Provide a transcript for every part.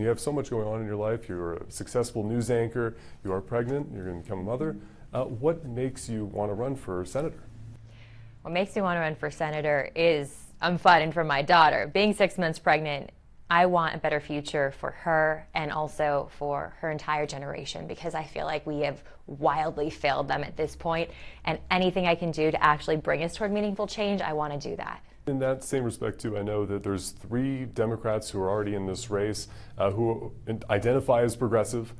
you have so much going on in your life. You're a successful news anchor, you are pregnant, you're going to become a mother. What makes you want to run for senator? What makes me want to run for senator is I'm fighting for my daughter. Being 6 months pregnant, I want a better future for her and also for her entire generation, because I feel like we have wildly failed them at this point, and anything I can do to actually bring us toward meaningful change, I want to do that. In that same respect, too, I know that there's 3 Democrats who are already in this race who identify as progressive.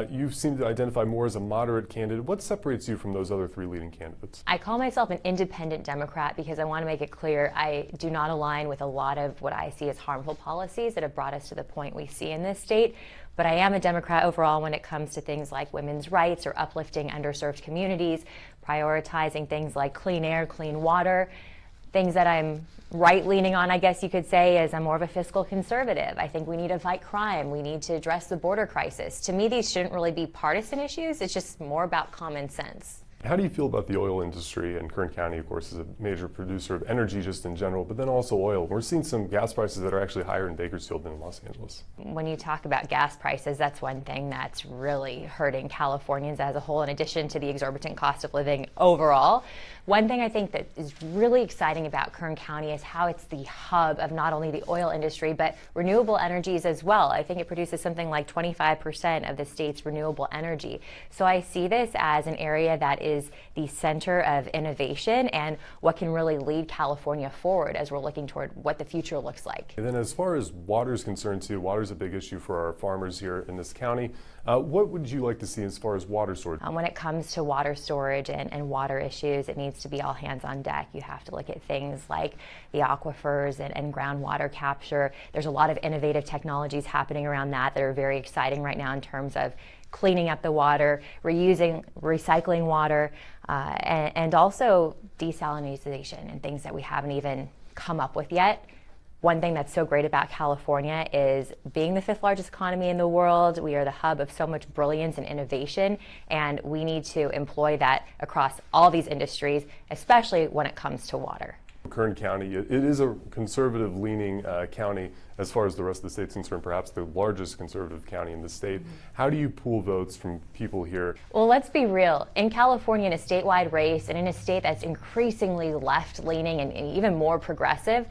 You seem to identify more as a moderate candidate. What separates you from those other 3 leading candidates? I call myself an independent Democrat because I want to make it clear I do not align with a lot of what I see as harmful policies that have brought us to the point we see in this state. But I am a Democrat overall when it comes to things like women's rights or uplifting underserved communities, prioritizing things like clean air, clean water. Things that I'm right-leaning on, I guess you could say, is I'm more of a fiscal conservative. I think we need to fight crime. We need to address the border crisis. To me, these shouldn't really be partisan issues. It's just more about common sense. How do you feel about the oil industry? And Kern County, of course, is a major producer of energy just in general, but then also oil. We're seeing some gas prices that are actually higher in Bakersfield than in Los Angeles. When you talk about gas prices, that's one thing that's really hurting Californians as a whole, in addition to the exorbitant cost of living overall. One thing I think that is really exciting about Kern County is how it's the hub of not only the oil industry, but renewable energies as well. I think it produces something like 25% of the state's renewable energy. So I see this as an area that is the center of innovation and what can really lead California forward as we're looking toward what the future looks like. And then as far as water is concerned too, water is a big issue for our farmers here in this county. What would you like to see as far as water storage? When it comes to water storage and water issues, it needs to be all hands on deck. You have to look at things like the aquifers and groundwater capture. There's a lot of innovative technologies happening around that are very exciting right now in terms of cleaning up the water, recycling water, and also desalinization and things that we haven't even come up with yet. One thing that's so great about California is being the 5th largest economy in the world. We are the hub of so much brilliance and innovation, and we need to employ that across all these industries, especially when it comes to water. Kern County, it is a conservative-leaning county as far as the rest of the state's concerned, perhaps the largest conservative county in the state. How do you pool votes from people here? Well, let's be real. In California, in a statewide race, and in a state that's increasingly left-leaning and even more progressive,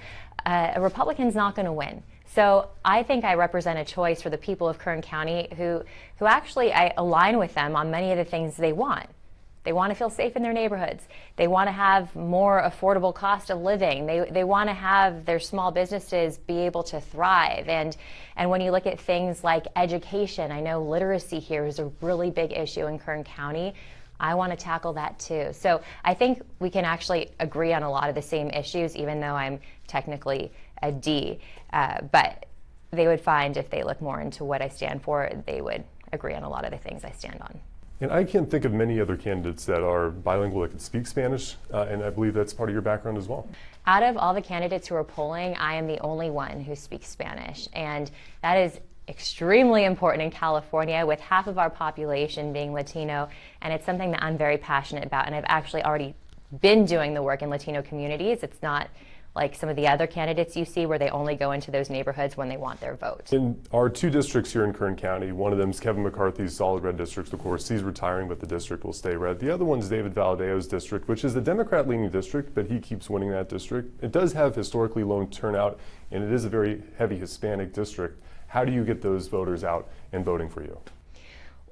a Republican's not going to win. So I think I represent a choice for the people of Kern County who actually I align with them on many of the things they want. They want to feel safe in their neighborhoods. They want to have more affordable cost of living. They want to have their small businesses be able to thrive. And when you look at things like education, I know literacy here is a really big issue in Kern County. I want to tackle that too. So I think we can actually agree on a lot of the same issues, even though I'm technically a D. But they would find if they look more into what I stand for, they would agree on a lot of the things I stand on. And I can't think of many other candidates that are bilingual that can speak Spanish, and I believe that's part of your background as well. Out of all the candidates who are polling, I am the only one who speaks Spanish, and that is extremely important in California, with half of our population being Latino, and it's something that I'm very passionate about, and I've actually already been doing the work in Latino communities. It's not like some of the other candidates you see where they only go into those neighborhoods when they want their vote. In our 2 districts here in Kern County, one of them is Kevin McCarthy's solid red district. Of course, he's retiring, but the district will stay red. The other one is David Valadeo's district, which is the Democrat-leaning district, but he keeps winning that district. It does have historically low turnout, and it is a very heavy Hispanic district. How do you get those voters out and voting for you?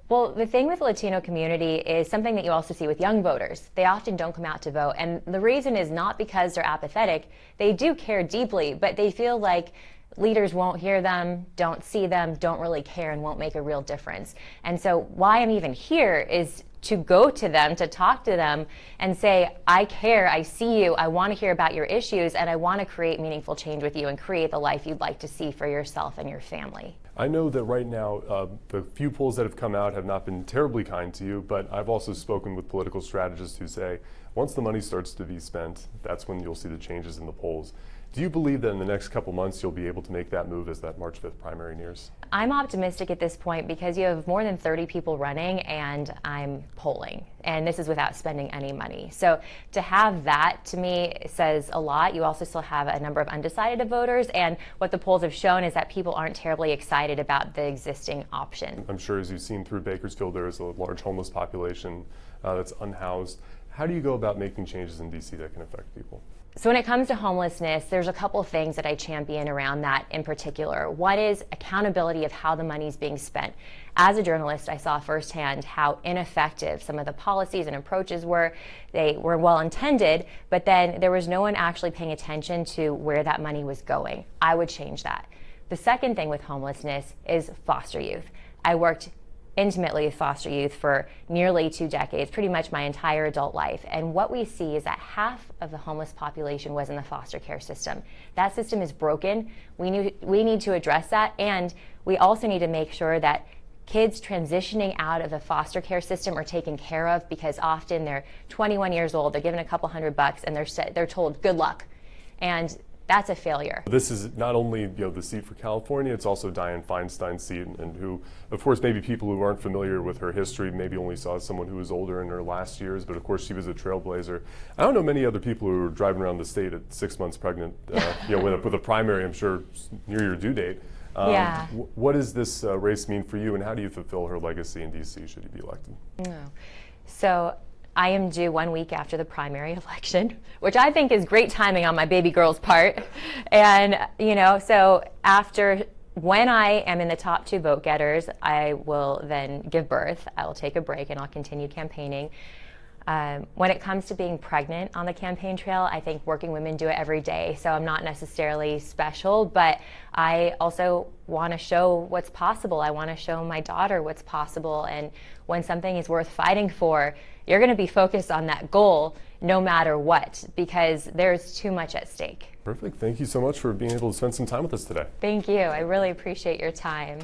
Well, the thing with the Latino community is something that you also see with young voters. They often don't come out to vote, and the reason is not because they're apathetic. They do care deeply, but they feel like leaders won't hear them, don't see them, don't really care, and won't make a real difference. And so why I'm even here is to go to them, to talk to them and say, I care, I see you, I want to hear about your issues, and I want to create meaningful change with you and create the life you'd like to see for yourself and your family. I know that right now the few polls that have come out have not been terribly kind to you, but I've also spoken with political strategists who say once the money starts to be spent, that's when you'll see the changes in the polls. Do you believe that in the next couple months you'll be able to make that move as that March 5th primary nears? I'm optimistic at this point because you have more than 30 people running and I'm polling. And this is without spending any money. So to have that, to me, says a lot. You also still have a number of undecided voters. And what the polls have shown is that people aren't terribly excited about the existing option. I'm sure as you've seen through Bakersfield, there is a large homeless population that's unhoused. How do you go about making changes in DC that can affect people? So when it comes to homelessness, there's a couple of things that I champion around that in particular. One is accountability of how the money is being spent. As a journalist, I saw firsthand how ineffective some of the policies and approaches were. They were well intended, but then there was no one actually paying attention to where that money was going. I would change that. The second thing with homelessness is foster youth. I worked intimately with foster youth for nearly 2 decades, pretty much my entire adult life. And what we see is that half of the homeless population was in the foster care system. That system is broken. We need to address that, and we also need to make sure that kids transitioning out of the foster care system are taken care of, because often they're 21 years old, they're given a couple $100 and they're told good luck. And that's a failure. This is not only the seat for California, it's also Dianne Feinstein's seat, and who, of course, maybe people who aren't familiar with her history maybe only saw someone who was older in her last years, but of course she was a trailblazer. I don't know many other people who are driving around the state at 6 months pregnant, with a primary, I'm sure, near your due date. Yeah. What does this race mean for you, and how do you fulfill her legacy in DC should you be elected? So I am due 1 week after the primary election, which I think is great timing on my baby girl's part. And, so when I am in the top 2 vote getters, I will then give birth. I will take a break and I'll continue campaigning. When it comes to being pregnant on the campaign trail, I think working women do it every day, so I'm not necessarily special, but I also want to show what's possible. I want to show my daughter what's possible, and when something is worth fighting for, you're going to be focused on that goal no matter what, because there's too much at stake. Perfect. Thank you so much for being able to spend some time with us today. Thank you. I really appreciate your time.